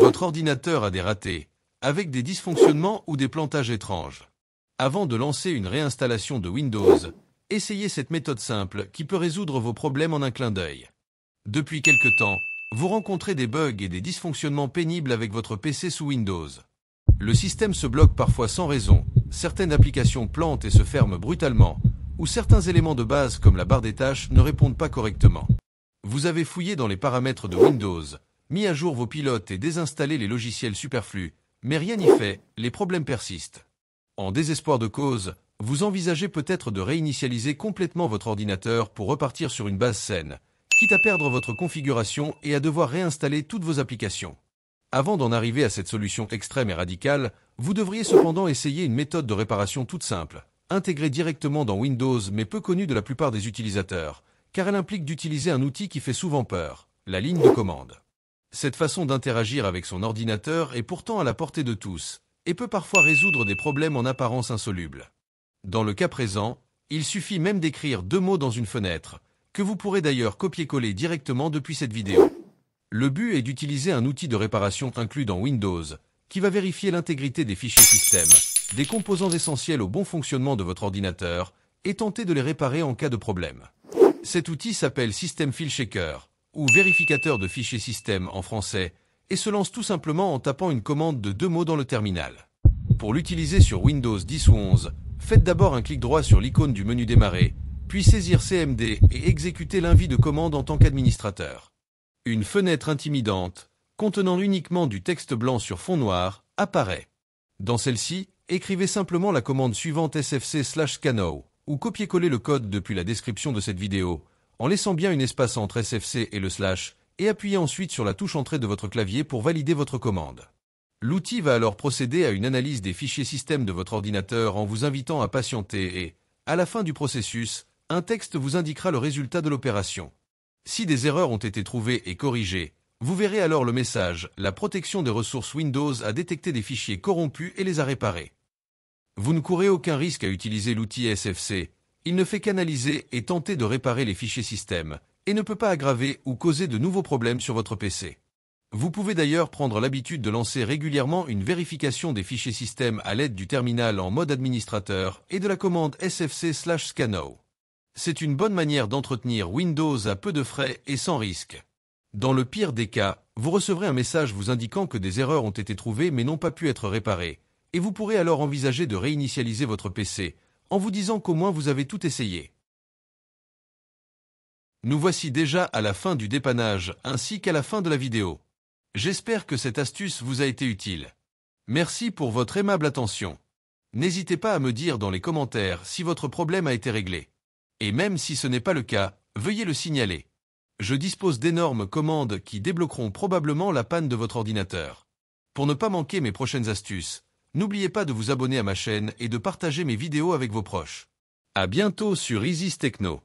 Votre ordinateur a des ratés, avec des dysfonctionnements ou des plantages étranges. Avant de lancer une réinstallation de Windows, essayez cette méthode simple qui peut résoudre vos problèmes en un clin d'œil. Depuis quelque temps, vous rencontrez des bugs et des dysfonctionnements pénibles avec votre PC sous Windows. Le système se bloque parfois sans raison, certaines applications plantent et se ferment brutalement, ou certains éléments de base comme la barre des tâches ne répondent pas correctement. Vous avez fouillé dans les paramètres de Windows, mis à jour vos pilotes et désinstallé les logiciels superflus, mais rien n'y fait, les problèmes persistent. En désespoir de cause, vous envisagez peut-être de réinitialiser complètement votre ordinateur pour repartir sur une base saine, quitte à perdre votre configuration et à devoir réinstaller toutes vos applications. Avant d'en arriver à cette solution extrême et radicale, vous devriez cependant essayer une méthode de réparation toute simple, intégrée directement dans Windows mais peu connue de la plupart des utilisateurs, car elle implique d'utiliser un outil qui fait souvent peur, la ligne de commande. Cette façon d'interagir avec son ordinateur est pourtant à la portée de tous, et peut parfois résoudre des problèmes en apparence insolubles. Dans le cas présent, il suffit même d'écrire 2 mots dans une fenêtre, que vous pourrez d'ailleurs copier-coller directement depuis cette vidéo. Le but est d'utiliser un outil de réparation inclus dans Windows, qui va vérifier l'intégrité des fichiers système, des composants essentiels au bon fonctionnement de votre ordinateur, et tenter de les réparer en cas de problème. Cet outil s'appelle System File Checker, ou vérificateur de fichiers système en français, et se lance tout simplement en tapant une commande de 2 mots dans le terminal. Pour l'utiliser sur Windows 10 ou 11, faites d'abord un clic droit sur l'icône du menu démarrer, puis saisir CMD et exécuter l'invit de commande en tant qu'administrateur. Une fenêtre intimidante, contenant uniquement du texte blanc sur fond noir, apparaît. Dans celle-ci, écrivez simplement la commande suivante sfc/scannow, ou copiez-coller le code depuis la description de cette vidéo, en laissant bien une espace entre sfc et le slash, et appuyez ensuite sur la touche entrée de votre clavier pour valider votre commande. L'outil va alors procéder à une analyse des fichiers système de votre ordinateur en vous invitant à patienter et, à la fin du processus, un texte vous indiquera le résultat de l'opération. Si des erreurs ont été trouvées et corrigées, vous verrez alors le message « La protection des ressources Windows a détecté des fichiers corrompus et les a réparés ». Vous ne courez aucun risque à utiliser l'outil SFC, il ne fait qu'analyser et tenter de réparer les fichiers système, et ne peut pas aggraver ou causer de nouveaux problèmes sur votre PC. Vous pouvez d'ailleurs prendre l'habitude de lancer régulièrement une vérification des fichiers système à l'aide du terminal en mode administrateur et de la commande sfc/scannow. C'est une bonne manière d'entretenir Windows à peu de frais et sans risque. Dans le pire des cas, vous recevrez un message vous indiquant que des erreurs ont été trouvées mais n'ont pas pu être réparées, et vous pourrez alors envisager de réinitialiser votre PC, en vous disant qu'au moins vous avez tout essayé. Nous voici déjà à la fin du dépannage ainsi qu'à la fin de la vidéo. J'espère que cette astuce vous a été utile. Merci pour votre aimable attention. N'hésitez pas à me dire dans les commentaires si votre problème a été réglé. Et même si ce n'est pas le cas, veuillez le signaler. Je dispose d'énormes commandes qui débloqueront probablement la panne de votre ordinateur. Pour ne pas manquer mes prochaines astuces, n'oubliez pas de vous abonner à ma chaîne et de partager mes vidéos avec vos proches. À bientôt sur Isis Techno.